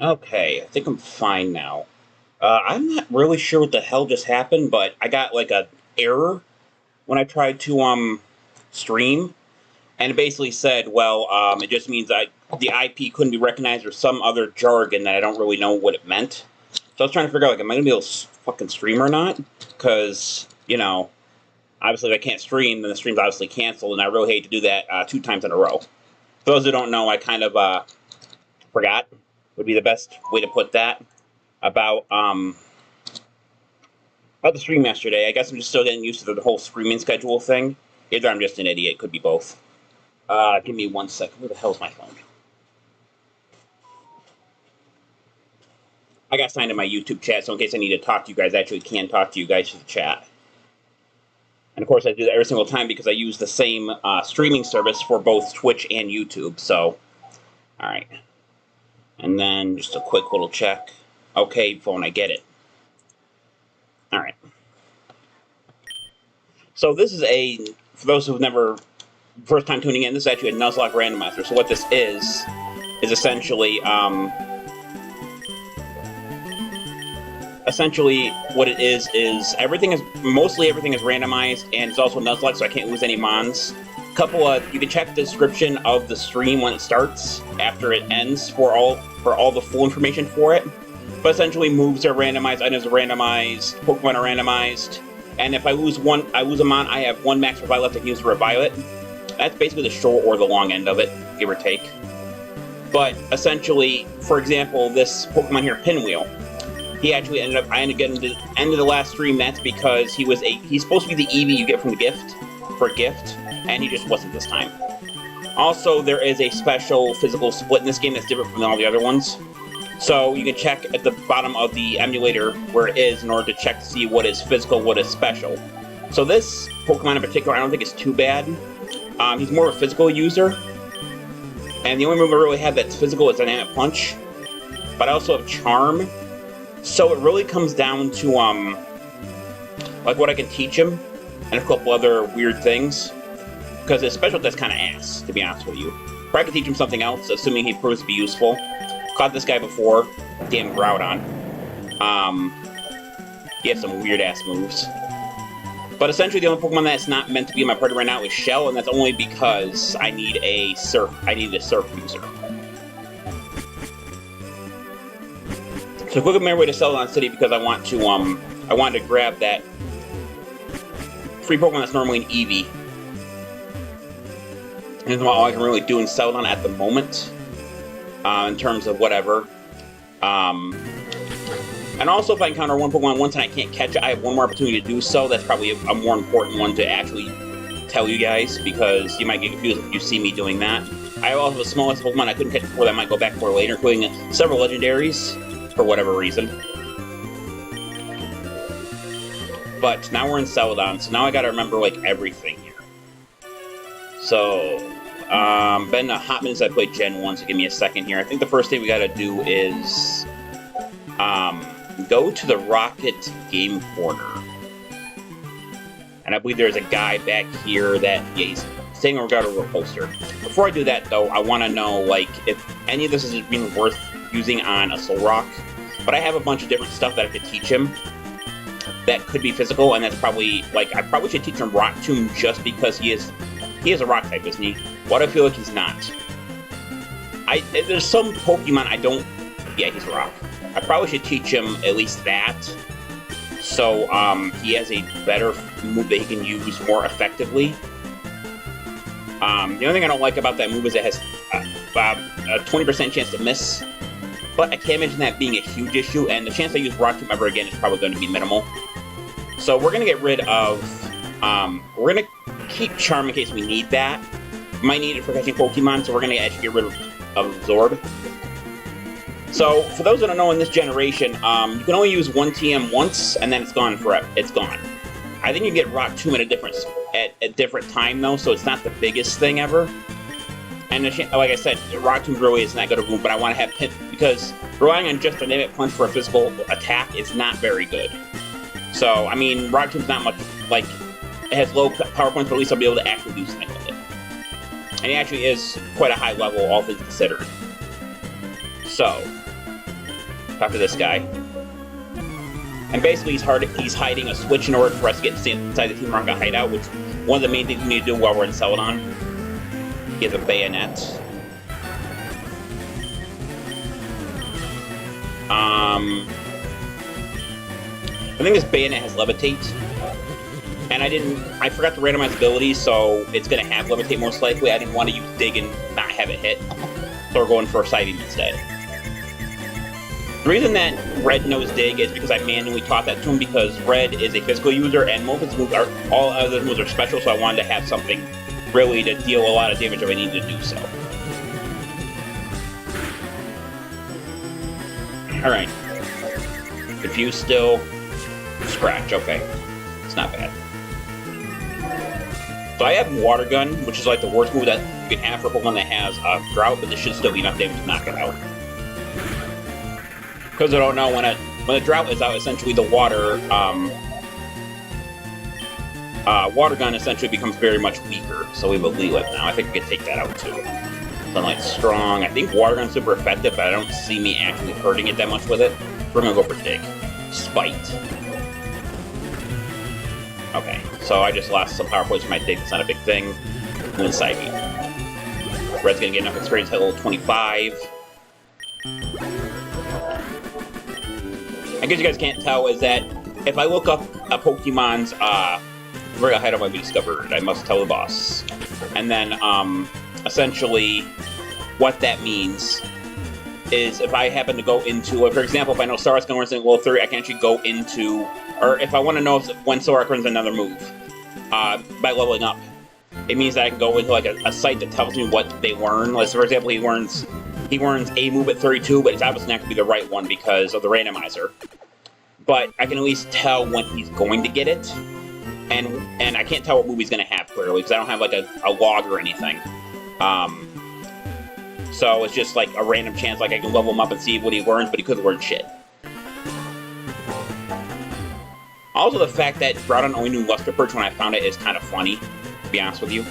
Okay, I think I'm fine now. I'm not really sure what the hell just happened, but I got like a error when I tried to stream, and it basically said, well, it just means the IP couldn't be recognized or some other jargon that I don't really know what it meant. So I was trying to figure out, like, am I gonna be able to fucking stream or not? Because obviously, if I can't stream, then the stream's obviously canceled, and I really hate to do that 2 times in a row. For those who don't know, I kind of forgot would be the best way to put that about the stream yesterday. I guess I'm just still getting used to the whole streaming schedule thing. Either I'm just an idiot. Could be both. Give me 1 second. Where the hell's my phone? I got signed in my YouTube chat, so in case I need to talk to you guys, I actually can talk to you guys through the chat. And of course, I do that every single time because I use the same streaming service for both Twitch and YouTube. So, all right. And then just a quick little check. Okay, phone, I get it. All right. So this is for those who've never, first time tuning in, this is actually a Nuzlocke randomizer. So what this is essentially what it is mostly everything is randomized, and it's also Nuzlocke, so I can't lose any mons. You can check the description of the stream when it starts, after it ends, for all the full information for it. But essentially, moves are randomized, items are randomized, Pokemon are randomized, and if I lose a mon, I have 1 max revive left I can use to revive it. That's basically the short or the long end of it, give or take. But essentially, for example, this Pokemon here, Pinwheel, I ended up getting to the end of the last stream. That's because he's supposed to be the Eevee you get from for a gift, and he just wasn't this time. Also, there is a special physical split in this game that's different from all the other ones. So you can check at the bottom of the emulator where it is in order to check to see what is physical, what is special. So this Pokemon in particular, I don't think is too bad. He's more of a physical user, and the only move I really have that's physical is Dynamic Punch. But I also have Charm. So it really comes down to like what I can teach him, and a couple other weird things. Because his special attack's kind of ass, to be honest with you. But I can teach him something else, assuming he proves to be useful. Caught this guy before, damn Groudon. He has some weird ass moves. But essentially, the only Pokemon that's not meant to be in my party right now is Shell, and that's only because I need a Surf user. So quick my way to Celadon City because I wanted to grab that free Pokemon that's normally an Eevee. And that's all I can really do in Celadon at the moment, in terms of whatever. And also, if I encounter one Pokemon once and I can't catch it, I have one more opportunity to do so. That's probably a more important one to actually tell you guys, because you might get confused if you see me doing that. I also have the smallest Pokemon I couldn't catch before that I might go back for later, including several legendaries, for whatever reason. But now we're in Celadon, so now I gotta remember, like, everything here. So, been a hot minute since I played Gen 1, so give me a second here. I think the first thing we gotta do is, go to the Rocket Game Corner. And I believe there's a guy back here that, yeah, he's saying regarding a poster. Before I do that, though, I want to know, like, if any of this is even worth using on a Solrock. But I have a bunch of different stuff that I could teach him that could be physical, and that's probably, like, I probably should teach him Rock Tomb just because he is a Rock type, isn't he? Why do I feel like he's not? There's some Pokemon I don't... Yeah, he's Rock. I probably should teach him at least that, so he has a better move that he can use more effectively. The only thing I don't like about that move is it has a 20% chance to miss, but I can't imagine that being a huge issue, and the chance I use Rock Tomb ever again is probably going to be minimal. So we're going to get rid of... we're going to keep Charm in case we need that. Might need it for catching Pokemon, so we're going to actually get rid of Absorb. So, for those that don't know, in this generation, you can only use one TM once, and then it's gone forever. It's gone. I think you get Rock Tomb at a different time, though, so it's not the biggest thing ever. And like I said, Rock Tomb really isn't that good of a move, but I want to have Pit, because relying on just Dynamic Punch for a physical attack is not very good. So, I mean, Rock Tomb's not much, like, it has low power points, but at least I'll be able to actually do something with it. And he actually is quite a high level, all things considered. So, Talk to this guy. And basically, he's hiding a switch in order for us to get inside the Team Rocket hideout, which one of the main things we need to do while we're in Celadon. He has a bayonet. I think this bayonet has levitate. And I forgot the randomized ability, so it's going to have levitate most likely. I didn't want to use dig and not have it hit. So we're going for sighting instead. The reason that Red knows dig is because I manually taught that to him, because Red is a physical user and most of his moves all other moves are special, so I wanted to have something really to deal a lot of damage if I needed to do so. Alright. Confused still. Scratch, okay. It's not bad. So I have Water Gun, which is like the worst move that you can have for Pokemon that has Drought, but this should still be enough damage to knock it out. Because I don't know, when the Drought is out, essentially the Water Gun essentially becomes very much weaker, so we have a Leelith now. I think we can take that out too. Sunlight Strong. I think Water Gun's super effective, but I don't see me actually hurting it that much with it. We're gonna go for Dig. Spite. Okay, so I just lost some power points from my Dig. That's not a big thing. And then Psybe. Red's gonna get enough experience at level 25. I guess you guys can't tell is that if I look up a Pokemon's where a hideout might be discovered, I must tell the boss. And then essentially what that means is if I happen to go into, for example, if I know Starrock's going to run level 30, I can actually go into, or if I want to know when Starrock runs another move by leveling up, it means that I can go into like a site that tells me what they learn. Like, so for example, he learns a move at 32, but it's obviously not going to be the right one because of the randomizer. But I can at least tell when he's going to get it, and I can't tell what move he's going to have clearly because I don't have like a log or anything. So it's just like a random chance, like I can level him up and see what he learns, but he could learn shit. Also, the fact that Groudon only knew Luster Perch when I found it is kind of funny, to be honest with you.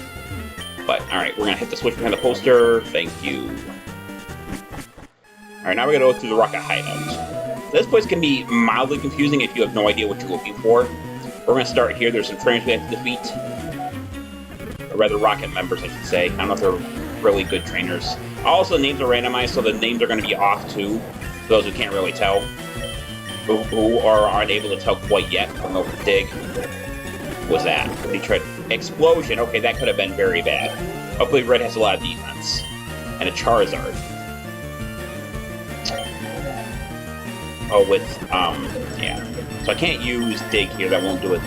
But, alright, we're going to hit the switch behind the poster. Thank you. Alright, now we're going to go through the Rocket Hideout. This place can be mildly confusing if you have no idea what you're looking for. We're going to start here. There's some trainers we have to defeat. Or rather, Rocket members, I should say. I don't know if they're really good trainers. Also, the names are randomized, so the names are going to be off, too. For those who can't really tell. Who are unable to tell quite yet. I don't know if Dig was that. Retry. Explosion. Okay, that could have been very bad. Hopefully Red has a lot of defense. And a Charizard. Oh, with, yeah. So I can't use Dig here, that won't do it.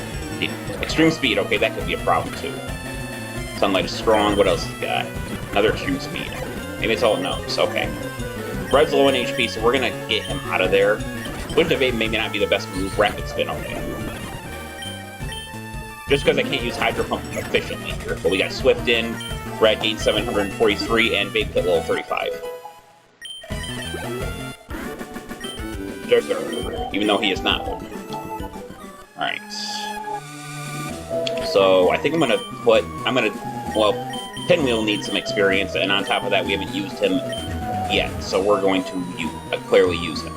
Extreme Speed, okay, that could be a problem, too. Sunlight is strong, what else has he got? Another Extreme Speed. Maybe it's all notes, okay. Red's low on HP, so we're gonna get him out of there. Switch to Vape may not be the best move. Rapid Spin, okay. Just because I can't use Hydro Pump efficiently here. But we got Swift in, Red gains 743, and Vape hit level 35. Even though he is not one. Alright. So, I think well, Pinwheel needs some experience, and on top of that, we haven't used him yet, so we're going to clearly use him.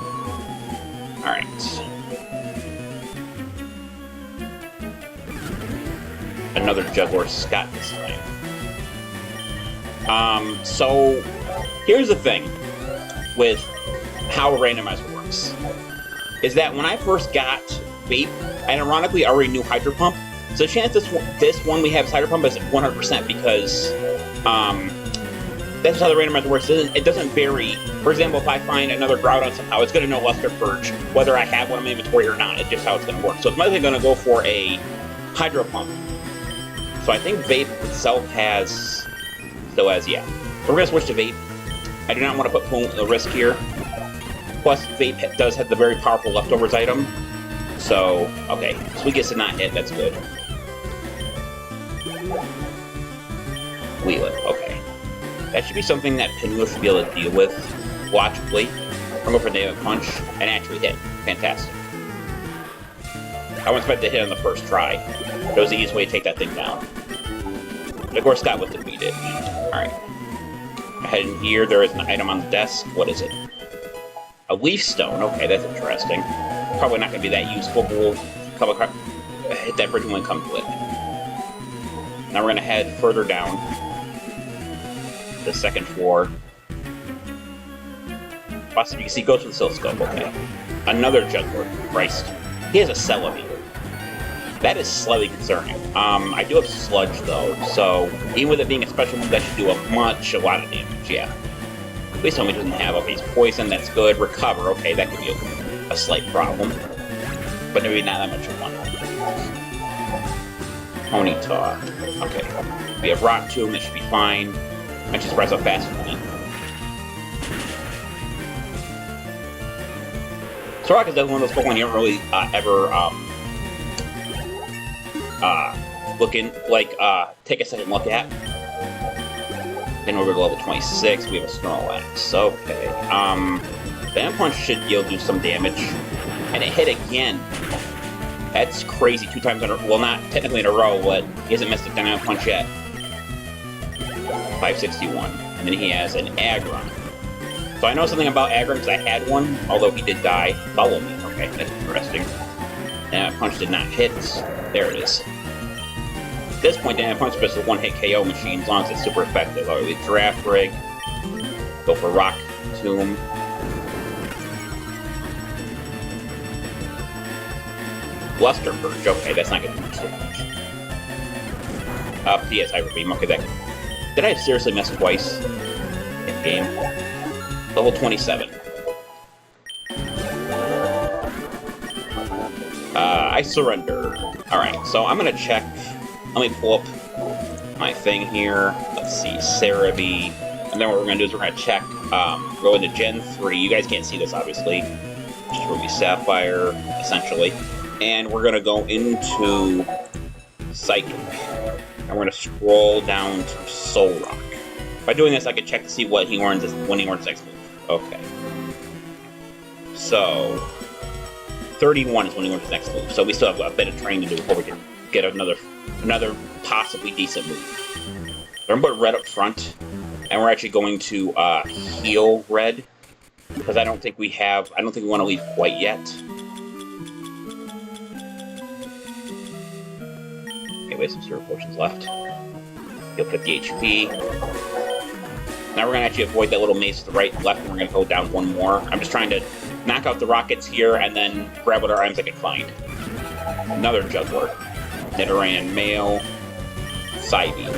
Alright. Another Juggler Scott this time. So, here's the thing with how Randomizer works. Is that when I first got Vape, I ironically already knew Hydro Pump, so the chance this one we have Hydro Pump is 100% because that's how the randomizer works. It doesn't vary. For example, if I find another Groudon somehow, it's going to know Luster Perch, whether I have one in my inventory or not. It's just how it's going to work. So it's likely going to go for a Hydro Pump. So I think Vape itself still has, yeah. So we're going to switch to Vape. I do not want to put Plume at risk here. Plus, Vape does have the very powerful Leftovers item. So, okay. Suicune did not hit, that's good. Leelith, okay. That should be something that Pinwheel should be able to deal with logically. I'm going for Native Punch and actually hit. Fantastic. I wasn't expected to hit on the first try. It was the easiest way to take that thing down. And of course, Scott was defeated. Alright. Ahead in here, there is an item on the desk. What is it? A leaf stone. Okay, that's interesting. Probably not going to be that useful, but we'll hit that bridge when it comes to it. Now we're going to head further down. The second floor. Possibly you can see, go to the oscilloscope. Okay. Another juggler. Christ. He has a Celebi. That is slightly concerning. I do have Sludge, though, so even with it being a special move, that should do a lot of damage, yeah. Please tell me he doesn't have, okay, he's poison, that's good. Recover, okay, that could be a slight problem. But maybe not that much of one. Ponyta. Okay. We have Rock Tomb, that should be fine. I'm just surprised how fast it went. So Rock is definitely one of those Pokemon you don't really ever take a second look at. Then we're to level 26, we have a Snorlax. Okay. Band Punch should do some damage. And it hit again. That's crazy, 2 times in a row. Well, not technically in a row, but he hasn't missed a Dynamic Punch yet. 561. And then he has an Aggron. So I know something about Aggron because I had one, although he did die. Follow me. Okay, that's interesting. Dynamic Punch did not hit. There it is. At this point, Dynamic Punch is just a one-hit KO machine, as long as it's super effective. I'll leave Giraffe Rig. Go for Rock Tomb. Bluster Purge. Okay, that's not going to do too much. PS Hyper Beam. Okay, that. Did I seriously miss twice in game? Level 27. I surrender. Alright, so I'm gonna check. Let me pull up my thing here. Let's see, Cerebi. And then what we're gonna do is we're gonna check, go into Gen 3. You guys can't see this, obviously. Which is Ruby Sapphire, essentially. And we're gonna go into Psychic. And we're gonna scroll down to Solrock. By doing this, I can check to see what he learns when he learns next move. Okay. So 31 is when he learns his next move. So we still have a bit of training to do before we can get another possibly decent move. So I'm gonna put red up front, and we're actually going to heal red because I don't think we want to leave quite yet. Okay, we have some Spirit Potions left. Heal 50 HP. Now we're going to actually avoid that little maze to the right and left, and we're going to go down one more. I'm just trying to knock out the rockets here and then grab what our items I can find. Another Juggler. Nidoran Male. Psybe.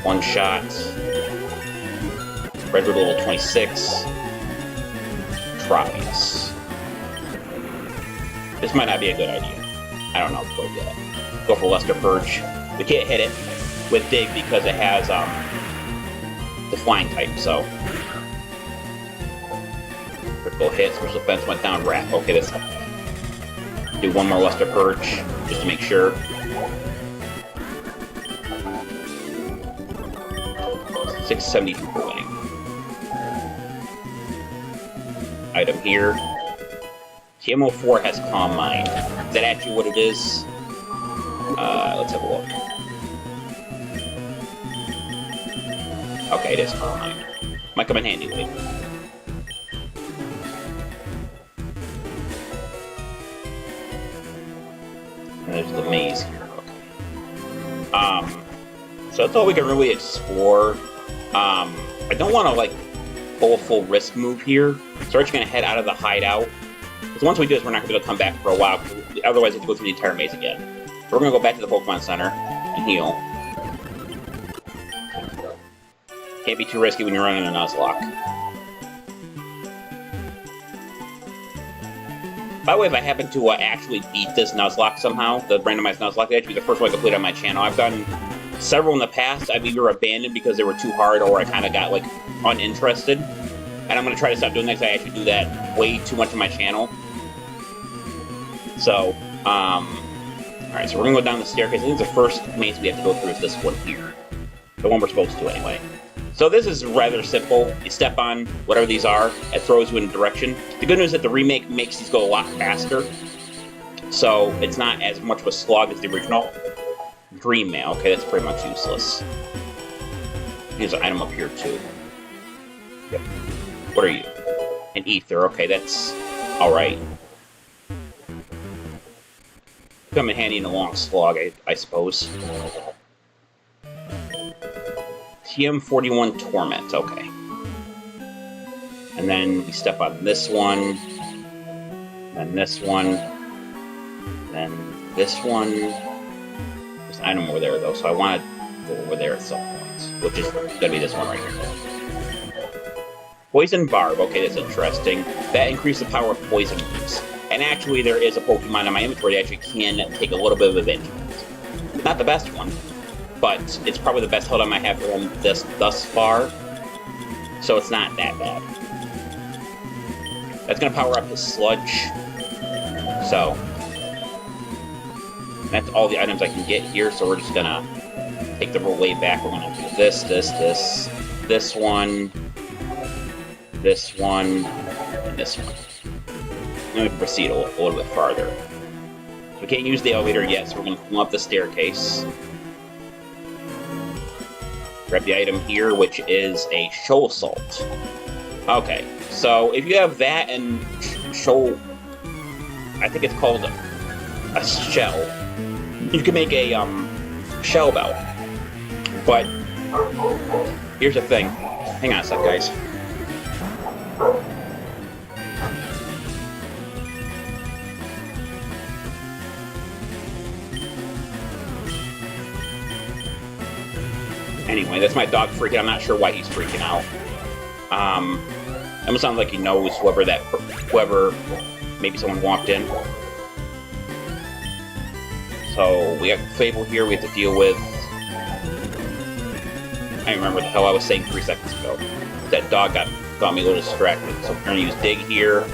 One shot. Redwood level 26. Tropius. This might not be a good idea. I don't know quite yet. Go for Luster Purge. We can't hit it with Dig because it has the flying type, so. Critical hit, special defense went down, Wrap. Okay, this. Do one more Luster Purge, just to make sure. $672 for winning. Item here. TMO4 has Calm Mind. Is that actually what it is? Let's have a look. Okay, it is Calm Mind. Might come in handy later. And there's the maze here. Okay. So that's all we can really explore. I don't want to, like, pull a full risk move here. So we're actually going to head out of the hideout. Because once we do this, we're not going to be able to come back for a while. Otherwise, we have to go through the entire maze again. So we're going to go back to the Pokemon Center and heal. Can't be too risky when you're running a Nuzlocke. By the way, if I happen to actually beat this Nuzlocke somehow, the randomized Nuzlocke, that'd be the first one I complete on my channel. I've done several in the past. I've either abandoned because they were too hard or I kind of got, like, uninterested. And I'm going to try to stop doing that because I actually do that way too much on my channel. So, alright, so we're going to go down the staircase. I think the first maze we have to go through is this one here. The one we're supposed to, anyway. So this is rather simple. You step on whatever these are, it throws you in a direction. The good news is that the remake makes these go a lot faster. So it's not as much of a slog as the original. Dream Mail, okay, that's pretty much useless. Here's an item up here, too. Yep. What are you? An ether, okay, that's alright. Come in handy in a long slog, I suppose. TM41 Torment, okay. And then we step on this one, then this one, then this one. There's an item over there, though, so I want to go over there at some point, which is going to be this one right here. Poison Barb, okay, that's interesting. That increases the power of poison moves. And actually, there is a Pokemon in my inventory that actually can take a little bit of advantage. Not the best one, but it's probably the best hold I might have for him thus far. So it's not that bad. That's going to power up his Sludge. So that's all the items I can get here, so we're just going to take the roll way back. We're going to do this one, this one, and this one. I'm going to proceed a little bit farther. So we can't use the elevator yet, so we're going to come up the staircase. Grab the item here, which is a Shoal Salt. Okay, so if you have that and Shoal... I think it's called a shell. You can make a shell bell. But here's the thing. Hang on a sec, guys. Anyway, that's my dog freaking. I'm not sure why he's freaking out. It almost sounds like he knows whoever, maybe someone walked in. So we have Fable here. We have to deal with. I remember the hell I was saying 3 seconds ago. That dog got me a little distracted. So we're gonna use Dig here.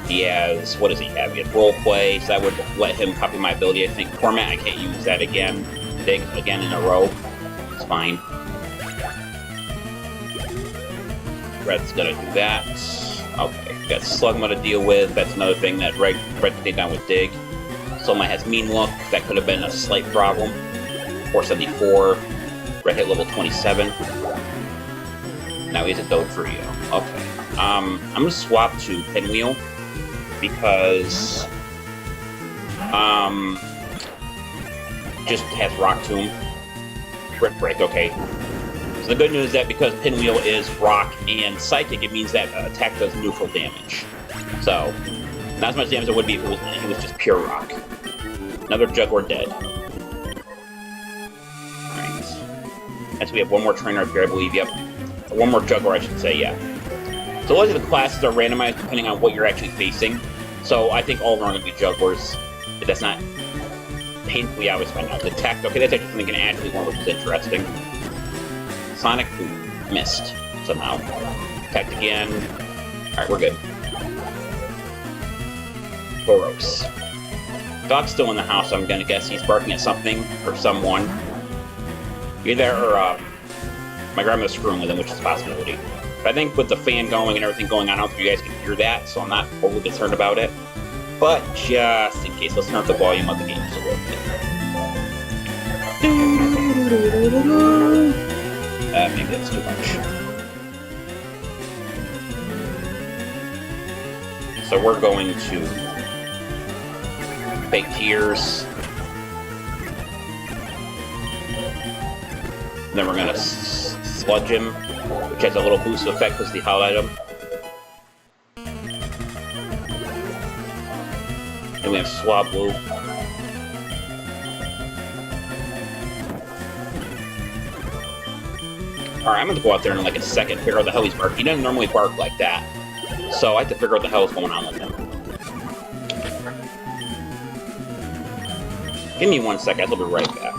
He has, what does he have? He has Roleplay, so that would let him copy my ability. I think Torment, I can't use that again. Dig again in a row. It's fine. Red's gonna do that. Okay, we got Slugma to deal with. That's another thing that Red can take down with Dig. Soma has Mean Look. That could have been a slight problem. 474. Red hit level 27. Now he has a Dodrio. Okay. I'm gonna swap to Pinwheel because just has Rock Tomb. Crit Break, okay. So the good news is that because Pinwheel is Rock and Psychic, it means that attack does neutral damage. So, not as much damage as it would be if it was just pure Rock. Another Juggler dead. Alright. Next we have one more trainer up here, I believe. Yep. One more Juggler, I should say, yeah. So all of the classes are randomized depending on what you're actually facing. So I think all of them are going to be Jugglers. But that's not painfully obvious by now. Detect, okay, that's actually something I can add to one, which is interesting. Sonic Boom. Missed. Somehow. Detect again. Alright, we're good. Boros. Dog's still in the house, so I'm gonna guess he's barking at something or someone. Either or my grandmother's screwing with him, which is a possibility. But I think with the fan going and everything going on, I don't think you guys can hear that, so I'm not overly concerned about it. But just in case, let's turn up the volume of the game just a little bit. Maybe that's too much. So we're going to Fake Tears. Then we're going to Sludge him, which has a little boost effect because the hot item. And we have Swablu. Alright, I'm going to go out there in like a second, figure out the hell he's barking. He doesn't normally bark like that. So I have to figure out what the hell is going on with him. Give me 1 second, I'll be right back.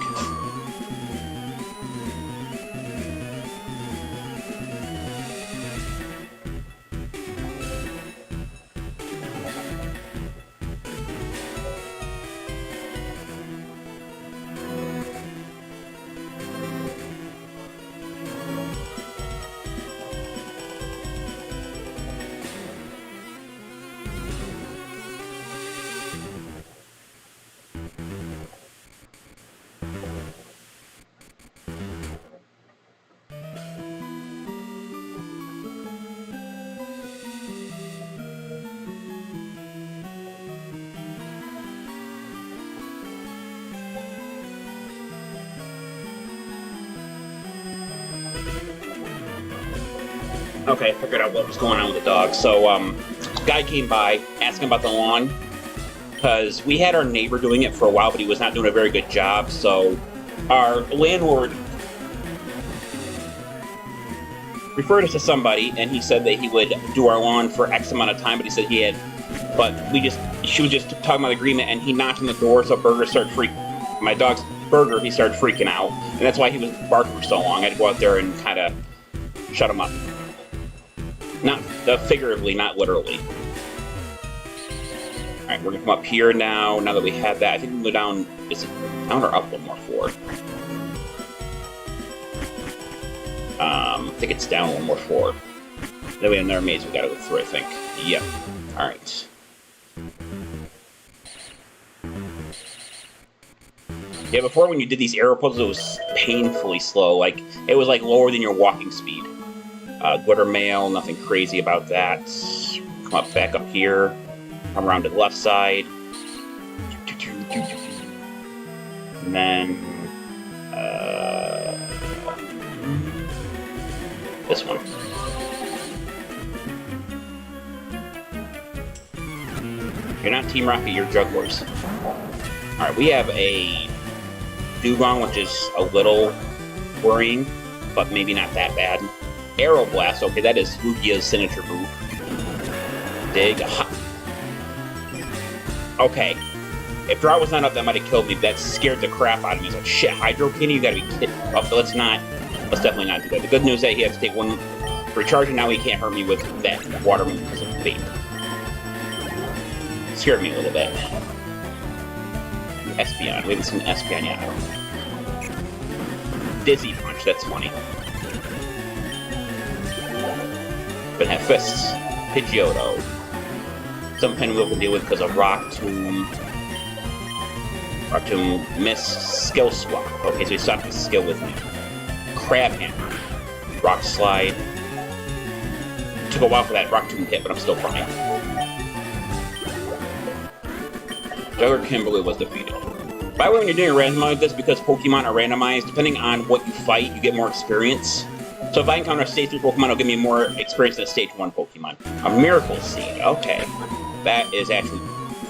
Okay, I figured out what was going on with the dog. So, guy came by, asking about the lawn, because we had our neighbor doing it for a while, but he was not doing a very good job, so our landlord referred us to somebody, and he said that he would do our lawn for X amount of time, but he said he had, she was just talking about the agreement, and he knocked on the door, so Burger started freaking, my dog's Burger, he started freaking out, and that's why he was barking for so long. I had to go out there and kind of shut him up. Not figuratively, not literally. Alright, we're gonna come up here now that we have that. I think we can go down, is it down or up one more floor? I think it's down one more floor. Then we have another maze we gotta go through, I think. Yep. Alright. Yeah, before when you did these arrow puzzles, it was painfully slow. Like, it was like lower than your walking speed. Glitter mail, nothing crazy about that. Come up back up here. Come around to the left side. And then... this one. You're not Team Rocket, you're Jugglers. Alright, we have a Dugong, which is a little worrying, but maybe not that bad. Arrow Blast, okay, that is Lugia's signature move. Dig. Okay. If Drought was not up, that might have killed me, but that scared the crap out of me. It's like, shit, Hydro Candy, you gotta be kidding. Oh, let's definitely not do that. The good news is that he has to take one recharge, and now he can't hurt me with that water move because of Vape. Scared me a little bit. Espeon. We haven't seen Espeon yet. Dizzy Punch, that's funny. But have Fists. Pidgeotto. Some kind of we'll deal with because of Rock Tomb. Rock Tomb Miss Skill Swap. Okay, so he stopped his skill with me. Crab Hammer. Rock Slide. Took a while for that Rock Tomb hit, but I'm still fine. Juggler Kimberly was defeated. By the way, when you're doing a randomized, that's because Pokemon are randomized. Depending on what you fight, you get more experience. So if I encounter a Stage 3 Pokemon, it'll give me more experience than a Stage 1 Pokemon. A Miracle Seed, okay. That is actually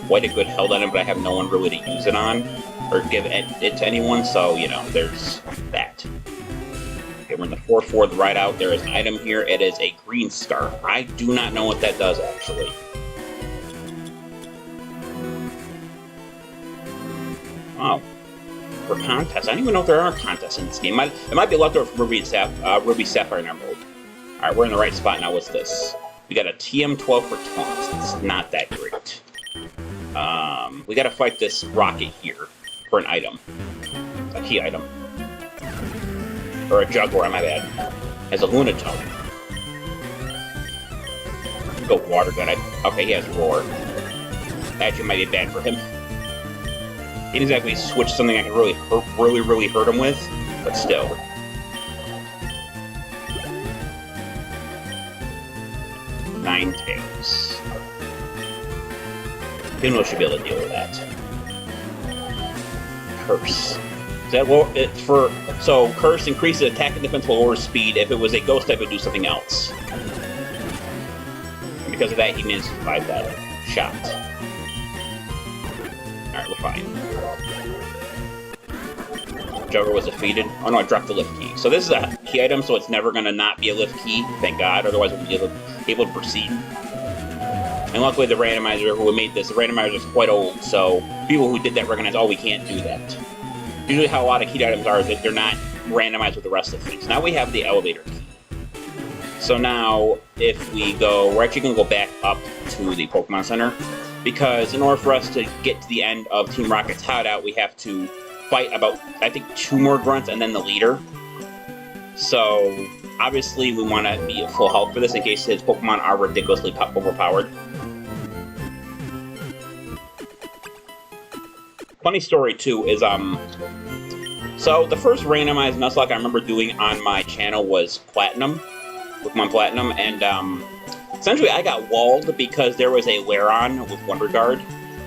quite a good held item, but I have no one really to use it on, or give it to anyone, so, you know, there's that. Okay, we're in the 4th right out. There is an item here. It is a green scarf. I do not know what that does, actually. Oh. For contests. I don't even know if there are contests in this game. It might be left over for Ruby Sapphire and Emerald. Alright, we're in the right spot now. What's this? We got a TM12 for taunts. It's not that great. We gotta fight this rocket here for an item. A key item. Or a Juggler, my bad. As a Lunatone. Go Water Gun. Okay, he has Roar. Actually might be bad for him. He didn't exactly switch something I can really hurt him with, but still. Ninetales. Pinwheel should be able to deal with that. Curse. So Curse increases attack and defense while lower speed. If it was a ghost type, it would do something else. And because of that, he managed to survive that shot. Alright, we're fine. Juggler was defeated. Oh no, I dropped the lift key. So this is a key item, so it's never going to not be a lift key, thank God, otherwise we'll be able to proceed. And luckily the randomizer who made this, the randomizer is quite old, so people who did that recognize, oh, we can't do that. Usually how a lot of key items are is that they're not randomized with the rest of the things. Now we have the elevator key. So now, if we go, we're actually going to go back up to the Pokemon Center, because in order for us to get to the end of Team Rocket's hideout, we have to fight about, I think, 2 more grunts and then the leader. So, obviously, we want to be at full health for this in case his Pokemon are ridiculously overpowered. Funny story, too, is, so the first randomized Nuzlocke I remember doing on my channel was Platinum, Pokemon Platinum, and, essentially I got walled because there was a Lairon with Wonder Guard,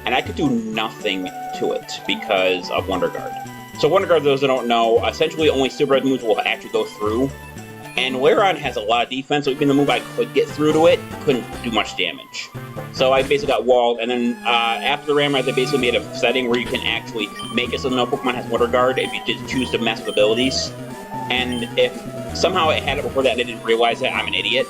and I could do nothing to it because of Wonder Guard. So Wonder Guard, those that don't know, essentially only Super Red moves will actually go through, And Lairon has a lot of defense, so even the move I could get through to it couldn't do much damage. So I basically got walled, and then after the Randomized, they basically made a setting where you can actually make it so no Pokemon has Water Guard if you just choose to mess with abilities. And if somehow it had it before that and I didn't realize it, I'm an idiot.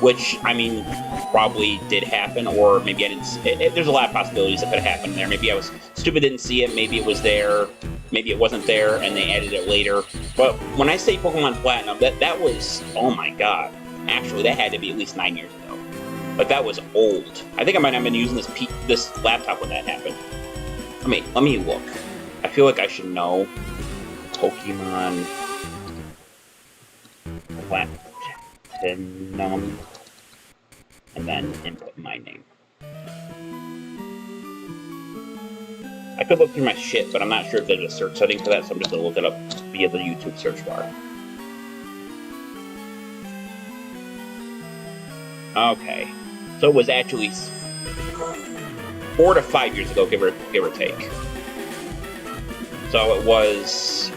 Which, I mean, probably did happen, or maybe I didn't. There's a lot of possibilities that could have happened there. Maybe I was stupid, didn't see it. Maybe it was there. Maybe it wasn't there, and they added it later. But when I say Pokemon Platinum, that was, oh my god. Actually, that had to be at least 9 years ago. But that was old. I think I might have been using this laptop when that happened. Let me look. I feel like I should know. Pokemon Platinum. And then input my name. I could look through my shit, but I'm not sure if there's a search setting for that, so I'm just going to look it up via the YouTube search bar. Okay. So it was actually 4 to 5 years ago, give or take. So it was...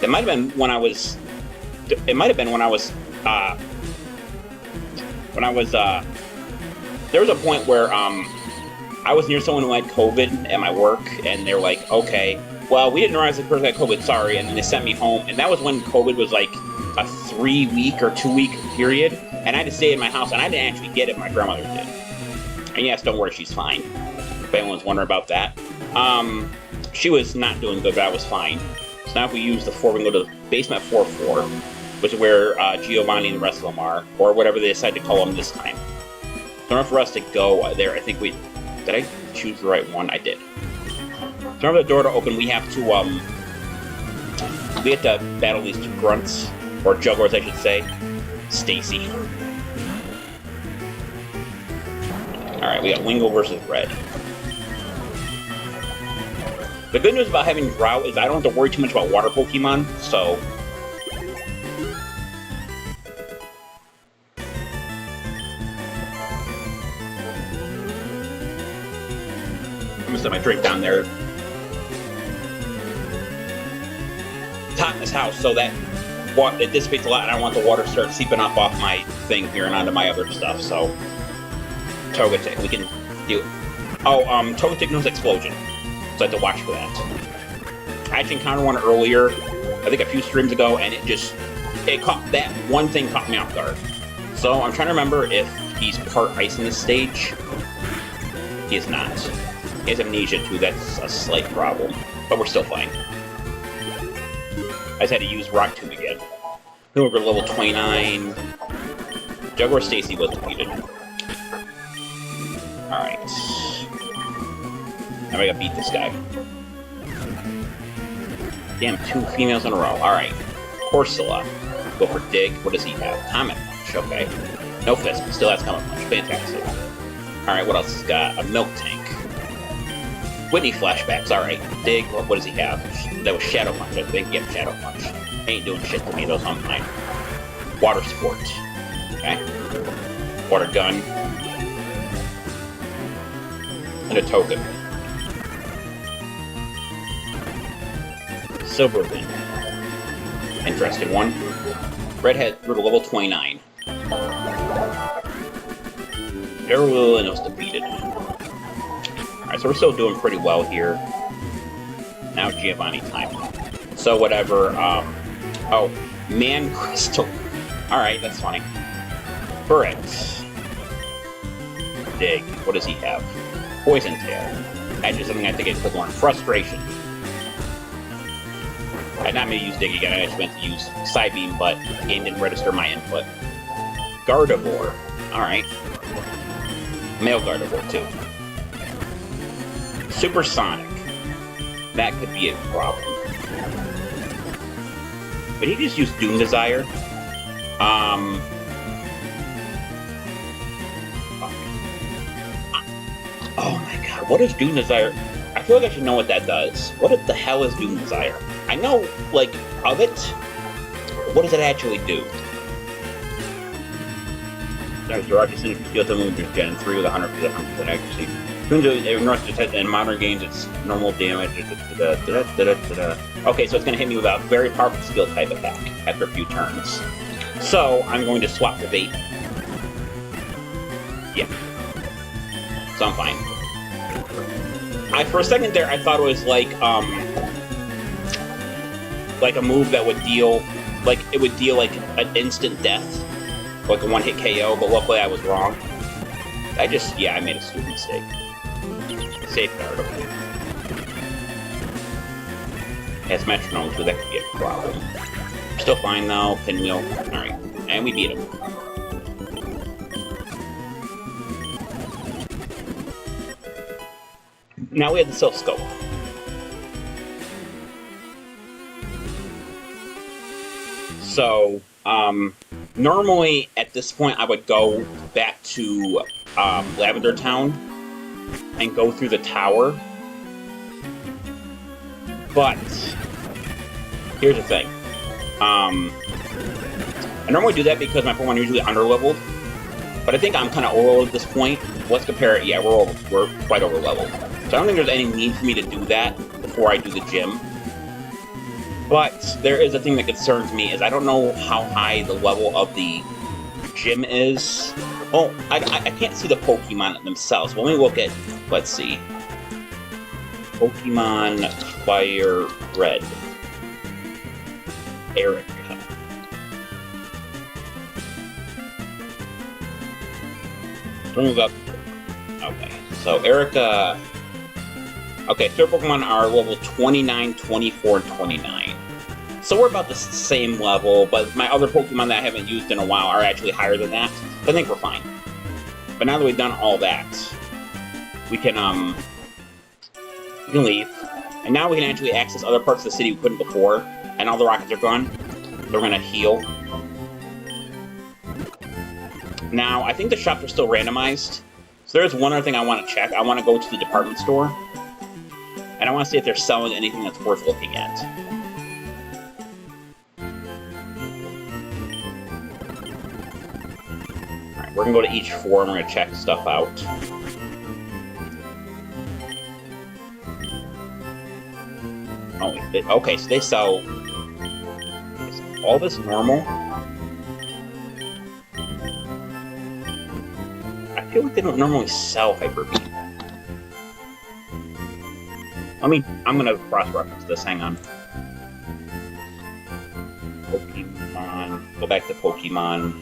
It might have been when I was... there was a point where I was near someone who had COVID at my work, and they're like, okay, well, we didn't realize this person had COVID, sorry, and then they sent me home, and that was when COVID was like a 3-week or 2-week period, and I had to stay in my house, and I didn't actually get it, my grandmother did. And yes, don't worry, she's fine, if anyone's wondering about that. She was not doing good, but I was fine. So now if we use the 4, we can go to basement 4-4, which is where Giovanni and the rest of them are, or whatever they decide to call them this time. In order for us to go there, I think did I choose the right one? I did. So in order for the door to open, we have to battle these 2 grunts, or jugglers, I should say. Stacy. Alright, we got Wingull versus Red. The good news about having Drought is I don't have to worry too much about water Pokemon, so... I'm gonna set my drink down there. It's hot in this house, so that it dissipates a lot, and I want the water to start seeping off my thing here and onto my other stuff, so... Togetic, we can do it. Oh, Togetic knows Explosion, so I have to watch for that. I actually encountered one earlier, I think a few streams ago, and that one thing caught me off guard. So I'm trying to remember if he's part ice in this stage. He is not. He has amnesia too, that's a slight problem. But we're still fine. I just had to use Rock Tomb again. Then we're level 29. Juggler Stacy was defeated. Alright. Now I gotta beat this guy. Damn, 2 females in a row. Alright. Corsola. Go for Dig. What does he have? Comet Punch. Okay. No Fist, but still has Comet Punch. Fantastic. Alright, what else has got? A Milk Tank. Whitney Flashbacks. Alright. Dig. What does he have? That was Shadow Punch, I think. Yeah, Shadow Punch. Ain't doing shit to me, though, so I'm fine. Water Sport. Okay. Water Gun. And a token. Silver Wing. Interesting one. Redhead, we're to level 29. Darrell was defeated. Alright, so we're still doing pretty well here. Now Giovanni time. So whatever, oh, Man Crystal. Alright, that's funny. Burret. Dig. What does he have? Poison Tail. That's just something I think I could learn. Frustration. I not meant to use Dig again, I just meant to use Psybeam, but the game didn't register my input. Gardevoir. Alright. Male Gardevoir, too. Supersonic. That could be a problem. But he just used Doom Desire. Oh my god, what is Doom Desire? I feel like I should know what that does. What the hell is Doom Desire? I know, like, of it. What does it actually do? There's direct as soon as you steal something with your Gen 3 with 100% accuracy. In modern games, it's normal damage. Okay, so it's going to hit me with a very powerful skill type attack after a few turns. So, I'm going to swap the bait. Yeah. So I'm fine. For a second there, I thought it was like a move that would deal, like, it would deal, like, an instant death. Like a one-hit KO, but luckily I was wrong. I made a stupid mistake. Safeguard, okay. Has metronome, so that could be a problem. Still fine, though. Pinwheel. Alright. And we beat him. Now we have the Silph Scope. So, normally at this point I would go back to Lavender Town and go through the tower. But here's the thing. I normally do that because my Pokemon are usually underleveled. But I think I'm kind of overleveled at this point. Let's compare it. Yeah, we're quite overleveled. So I don't think there's any need for me to do that before I do the gym. But there is a thing that concerns me, is I don't know how high the level of the gym is. Oh, I can't see the Pokemon themselves. Let me look at, let's see. Pokemon FireRed. Erica. Move up. Okay, so Erica. Okay, third Pokemon are level 29, 24, and 29. So we're about the same level, but my other Pokemon that I haven't used in a while are actually higher than that. So I think we're fine. But now that we've done all that, we can leave. And now we can actually access other parts of the city we couldn't before. And all the rockets are gone. We're gonna heal. Now, I think the shops are still randomized. So there's one other thing I want to check. I want to go to the department store. And I want to see if they're selling anything that's worth looking at. Alright, we're going to go to each floor and we're going to check stuff out. Oh, okay, so they sell... Is all this normal? I feel like they don't normally sell Hyper Beam. I'm gonna cross-reference this, hang on. Pokemon, go back to Pokemon.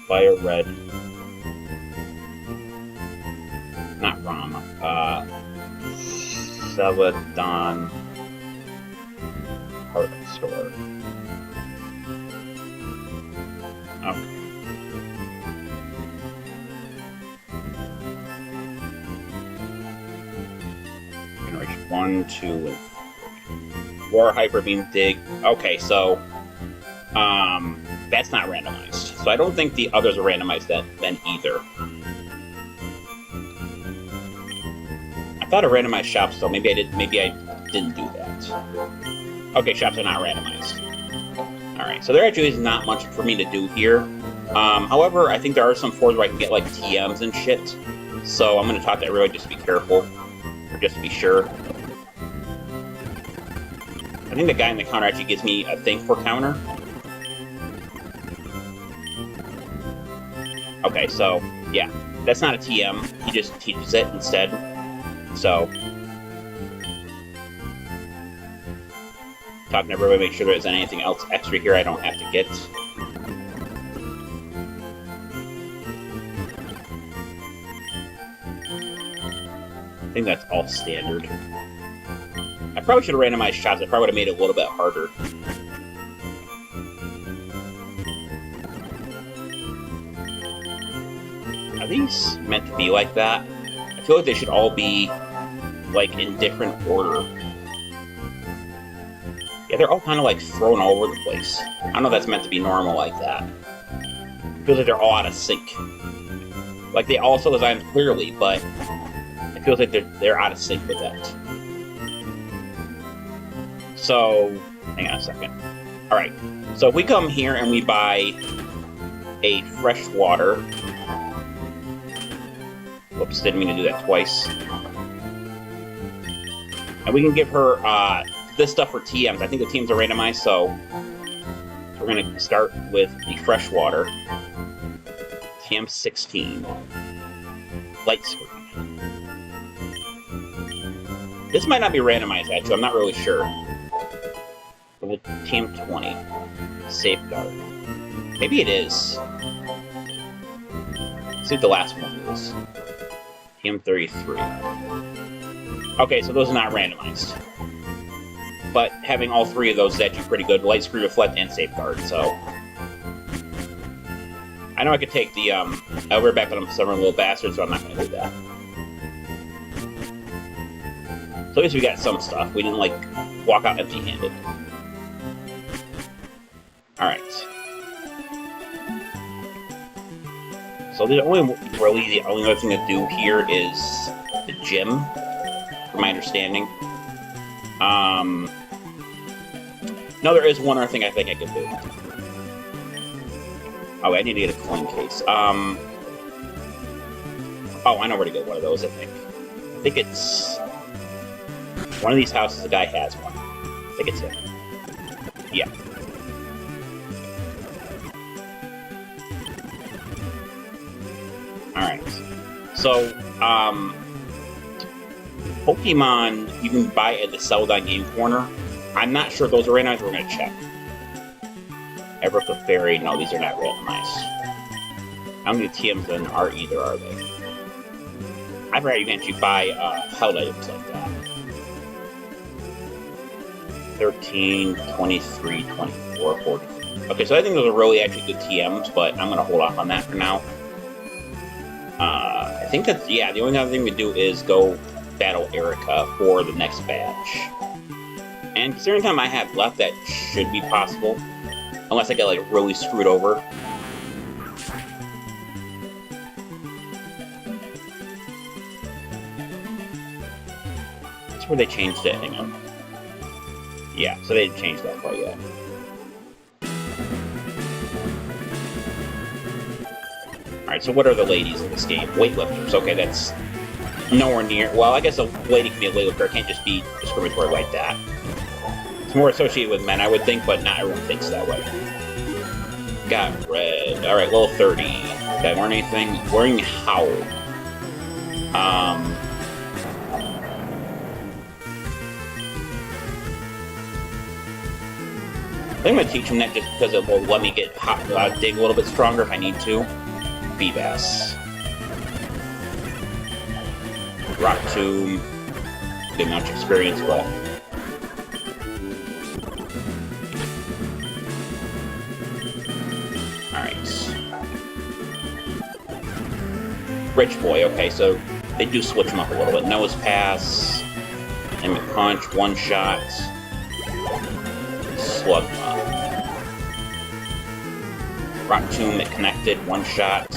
FireRed. Not Ram. Celadon. Department store. Okay. 1, 2, and 4 Hyper Beam Dig. Okay, so that's not randomized. So I don't think the others are randomized then either. I thought of randomized shops though. Maybe I didn't do that. Okay, shops are not randomized. Alright, so there actually is not much for me to do here. However, I think there are some floors where I can get like TMs and shit. So I'm gonna talk to everybody just to be careful. Or just to be sure. I think the guy in the counter actually gives me a thing for counter. Okay, so, yeah. That's not a TM. He just teaches it instead. So... talking to everybody, make sure there isn't anything else extra here I don't have to get. I think that's all standard. I probably should have randomized shots. I probably would have made it a little bit harder. Are these meant to be like that? I feel like they should all be, like, in different order. Yeah, they're all kind of, like, thrown all over the place. I don't know if that's meant to be normal like that. It feels like they're all out of sync. Like, they also designed clearly, but it feels like they're out of sync with that. So, hang on a second. Alright, so if we come here and we buy a fresh water... Whoops, didn't mean to do that twice. And we can give her, this stuff for TMs. I think the TMs are randomized, so we're going to start with the freshwater. TM16. Light screen. This might not be randomized, actually. I'm not really sure. With TM20. Safeguard. Maybe it is. Let's see what the last one is. TM33. Okay, so those are not randomized. But having all three of those is actually pretty good. Light Screen, Reflect, and Safeguard, so... I know I could take the, Elder back on some little bastard, so I'm not gonna do that. So at least we got some stuff. We didn't, like, walk out empty-handed. Alright. So the only other thing to do here is the gym, from my understanding. No, there is one other thing I think I could do. Oh, I need to get a coin case. Oh, I know where to get one of those, I think. I think it's... one of these houses, the guy has one. I think it's him. Yeah. Alright. So, Pokemon you can buy at the Celadon Game Corner. I'm not sure if those are randomized, we're gonna check. Everca Fairy, no, these are not randomized. How many TMs then are either, are they? I forgot you can actually buy held items like that. 13, 23, 24, 40. Okay, so I think those are really actually good TMs, but I'm gonna hold off on that for now. I think that's, yeah, the only other thing we do is go battle Erica for the next badge. And considering the time I have left, that should be possible. Unless I get, like, really screwed over. That's where they changed it, hang on. Yeah, so they didn't change that quite yet. Alright, so what are the ladies in this game? Weightlifters, okay, that's nowhere near... Well, I guess a lady can be a weightlifter, it can't just be discriminatory like that. It's more associated with men, I would think, but not everyone thinks that way. Got red. Alright, level 30. Did I learn anything? Learning Howl. I think I'm going to teach him that just because it will let me get dig a little bit stronger if I need to. Feebas. Rock Tomb. Didn't much experience, but... Alright. Rich Boy, okay, so they do switch him up a little bit. Nose Pass. Limit Punch, One Shot. Slugma. Rock Tomb, it connected, One Shot.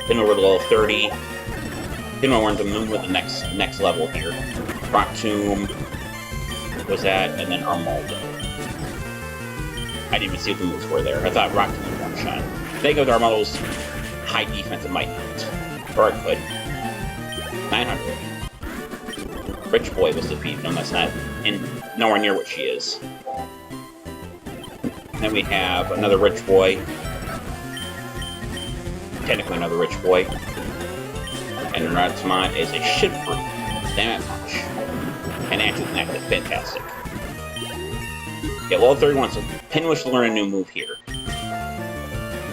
Then over to level 30. Then we're into move with the next level here. Rock Tomb was that, and then Armaldo. I didn't even see what the moves were there. I thought Rock Tomb was One Shot. I think with Armaldo's high defense, it might not. Or it could. 900. Rich Boy was defeated. No, that's not nowhere near what she is. Then we have another Rich Boy. Technically another Rich Boy. And Ratsmont is a shit-free. Damn it much. And actually connected. Fantastic. Yeah, level 31, so Pinwish learn a new move here.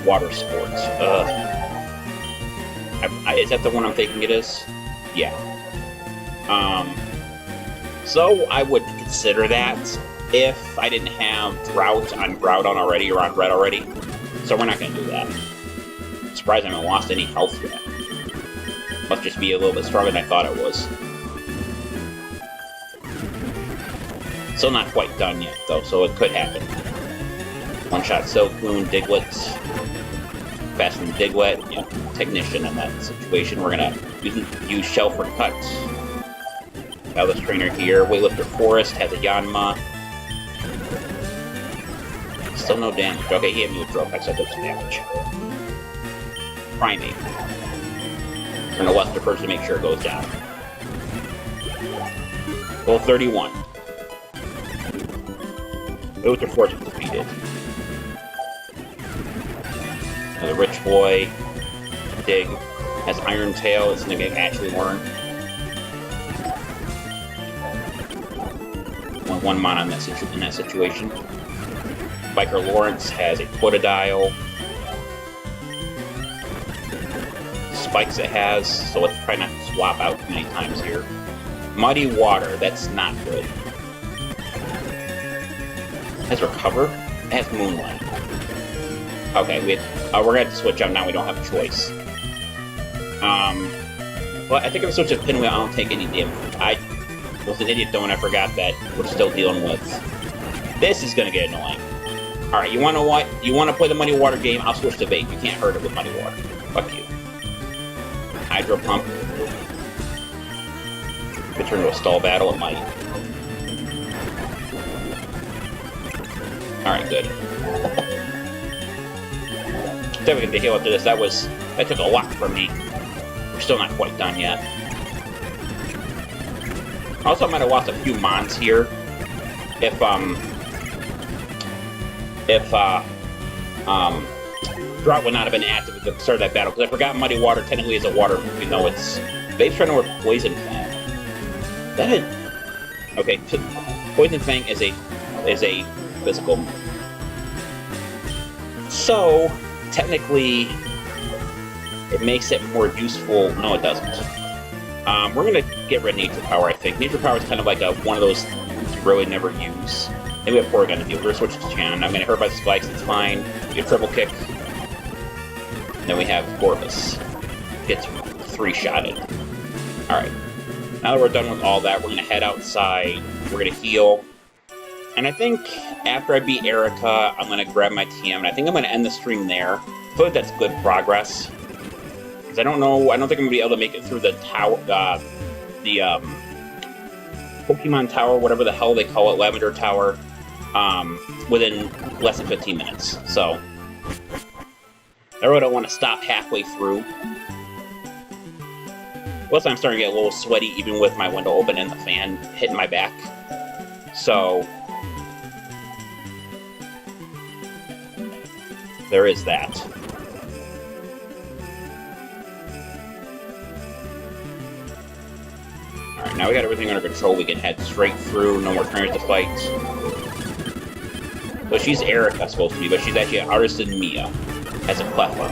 Water Sports. Is that the one I'm thinking it is? Yeah. So I would consider that if I didn't have Drought on Groudon already, or on Red already. So we're not going to do that. I'm surprised I haven't lost any health yet. Must just be a little bit stronger than I thought it was. Still not quite done yet, though, so it could happen. One Shot Silcoon, Diglett. Faster than Diglett. Yeah, Technician in that situation. We're going to use Shell for Cut. Now this trainer here. Weightlifter Forest has a Yanma. Still no damage. Okay, he had me with Dropex, so I took some damage. Primate. We're gonna Luster first to make sure it goes down. Level 31. Weightlifter Forest was defeated. The rich boy. Dig. Has Iron Tail. It's something I actually learn. One mana in that situation. Biker Lawrence has a Totodile. Spikes it has, so let's try not to swap out too many times here. Muddy Water, that's not good. It has Recover. It has Moonlight. Okay, we're gonna have to switch out now. We don't have a choice. Well, I think if I switch to Pinwheel, I don't take any damage. I was an idiot though, and I forgot that we're still dealing with. This is gonna get annoying. All right, you wanna what? You wanna play the Muddy Water game? I'll switch to Vape. You can't hurt it with Muddy Water. Fuck you. Hydro Pump. Could turn into a stall battle. It might. All right, good. Definitely gonna heal after this. That took a lot from me. We're still not quite done yet. Also, I might have lost a few mons here. If Drought would not have been active at the start of that battle, because I forgot Muddy Water technically is a water, even though it's... Vape's trying to work Poison Fang. That is... Okay, Poison Fang is a physical. So, technically, it makes it more useful. No, it doesn't. We're gonna get rid of Nature Power, I think. Nature Power is kind of like one of those you really never use. And we have Porygon to deal. We're gonna switch to Chan. I'm gonna hurt by the spikes, it's fine. We get Triple Kick. Then we have Corvus. Gets 3-shotted. Alright. Now that we're done with all that, we're gonna head outside. We're gonna heal. And I think after I beat Erica, I'm gonna grab my TM, and I think I'm gonna end the stream there. I feel like that's good progress. Because I don't think I'm gonna be able to make it through the tower, Pokemon Tower, whatever the hell they call it, Lavender Tower, within less than 15 minutes. So, I really don't want to stop halfway through. Plus, I'm starting to get a little sweaty even with my window open and the fan hitting my back. So, there is that. Alright, now we got everything under control. We can head straight through. No more trainers to fight. Well, she's Erica supposed to be, but she's actually an Artisan Mia. As a Cleffa.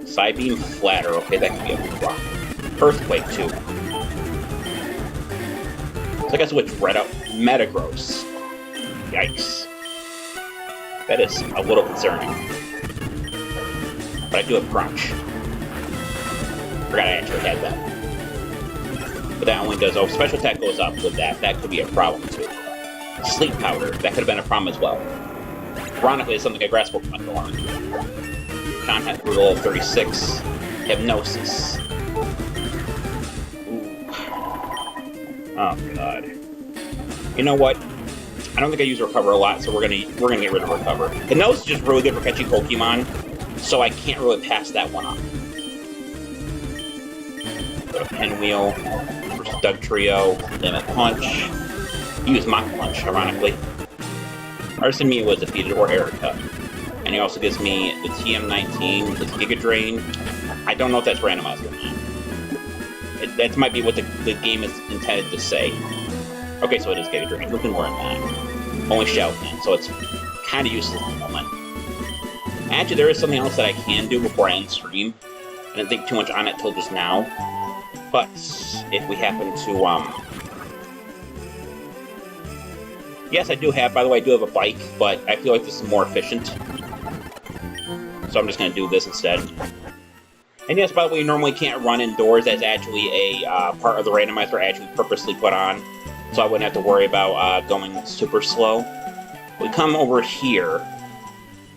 Psybeam Flatter. Okay, that could be a rock. Earthquake, too. So I guess which red out. Metagross. Yikes. That is a little concerning. But I do have Crunch. Forgot I actually had that. But that only does... Oh, special attack goes up with that. That could be a problem, too. Sleep Powder. That could have been a problem as well. Ironically, it's something a grass Pokemon can learn. Contact through level 36. Hypnosis. Ooh. Oh, God. You know what? I don't think I use Recover a lot, so we're gonna get rid of Recover. Hypnosis is just really good for catching Pokemon, so I can't really pass that one up. Go to Pinwheel, versus Dugtrio, Limit Punch. Use Mach Punch, ironically. Artisan Mia was defeated, or Erica. And he also gives me the TM19, this Giga Drain. I don't know if that's randomized or not. That might be what the game is intended to say. Okay, so it is Giga Drain. Who can learn that? Only Shell can, so it's kind of useless at the moment. Actually, there is something else that I can do before I end stream. I didn't think too much on it till just now. But if we happen to, yes, I do have, by the way, I do have a bike, but I feel like this is more efficient. So I'm just going to do this instead. And yes, by the way, you normally can't run indoors. That's actually a part of the randomizer I actually purposely put on. So I wouldn't have to worry about going super slow. We come over here.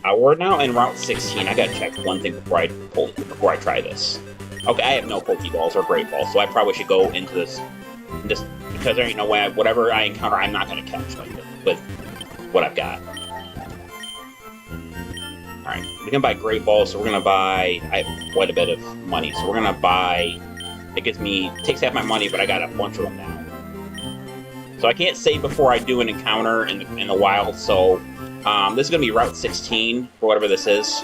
We're now in Route 16. I gotta check one thing before I try this. Okay, I have no Pokeballs or Great Balls, so I probably should go into this because there ain't no way whatever I encounter, I'm not gonna catch with what I've got. Alright, we can buy Great Balls, so we're gonna buy... I have quite a bit of money, so we're gonna buy... It takes half my money, but I got a bunch of them now. So I can't save before I do an encounter in the wild, so This is going to be Route 16, for whatever this is.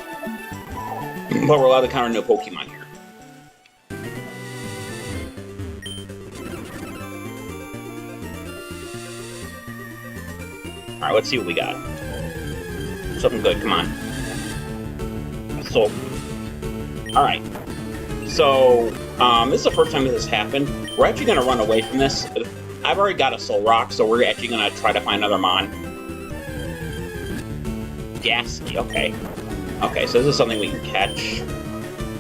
But we're allowed to counter new Pokemon here. Alright, let's see what we got. Something good, come on. So, alright. So, this is the first time this has happened. We're actually going to run away from this. I've already got a Soul Rock, so we're actually going to try to find another Mon. Ghastly, okay. Okay, so this is something we can catch.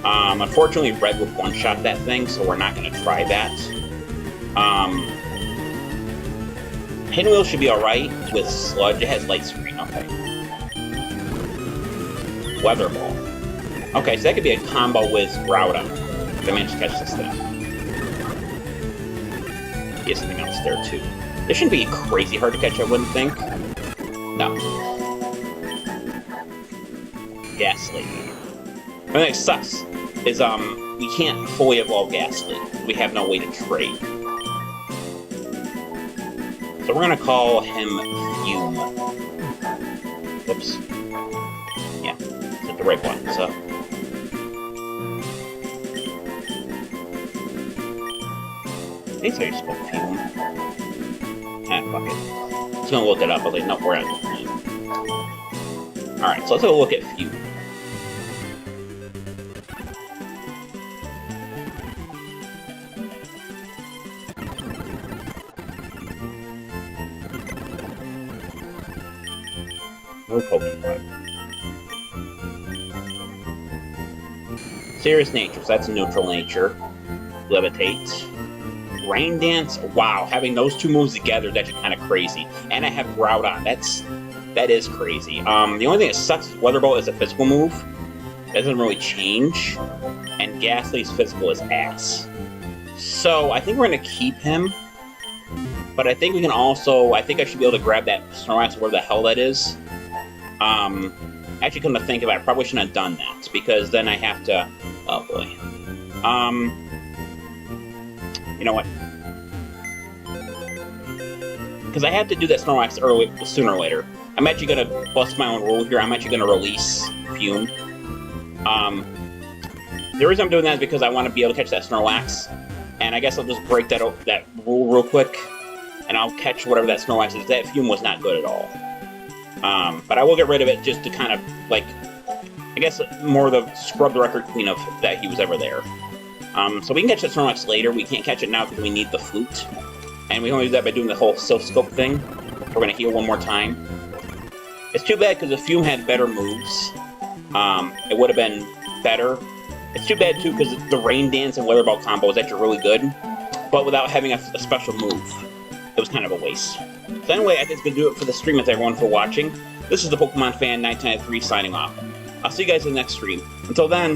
Unfortunately, Red would one-shot that thing, so we're not going to try that. Pinwheel should be alright with Sludge. It has Light Screen, okay. Weather Ball. Okay, so that could be a combo with Groudon. If I manage to catch this thing. There's something else there, too. This shouldn't be crazy hard to catch, I wouldn't think. No. Ghastly. The thing that sucks is, we can't fully evolve Ghastly. We have no way to trade. So we're gonna call him Fume. Whoops. Yeah, it's the right one, so. I think so you spelled Fume. Ah, fuck it. I was gonna look it up, but like, no, we're not. Alright, so let's have a look at Fume. No Pokemon. Serious nature, so that's neutral nature. Levitate. Rain Dance, wow, having those two moves together is actually kind of crazy. And I have Groudon, that is crazy. The only thing that sucks is Weather Ball is a physical move. That doesn't really change. And Ghastly's physical is ass. So, I think we're going to keep him. But I think we can also, I think I should be able to grab that Snorlax, where the hell that is. Actually, come to think of it, I probably shouldn't have done that, because then I have to... Oh, boy. You know what? Because I have to do that Snorlax sooner or later. I'm actually going to bust my own rule here. I'm actually going to release Fume. The reason I'm doing that is because I want to be able to catch that Snorlax. And I guess I'll just break that rule real quick. And I'll catch whatever that Snorlax is. That Fume was not good at all. But I will get rid of it just to kind of, like, I guess more the scrub the record clean of that he was ever there. So we can catch that Snorlax later. We can't catch it now because we need the flute. And we can only do that by doing the whole Silph Scope thing. We're going to heal one more time. It's too bad because if Fume had better moves, it would have been better. It's too bad too because the Rain Dance and Weather Ball combo is actually really good. But without having a special move, it was kind of a waste. So anyway, I think it's going to do it for the stream. Thanks everyone for watching. This is the Pokemon Fan 1993 signing off. I'll see you guys in the next stream. Until then...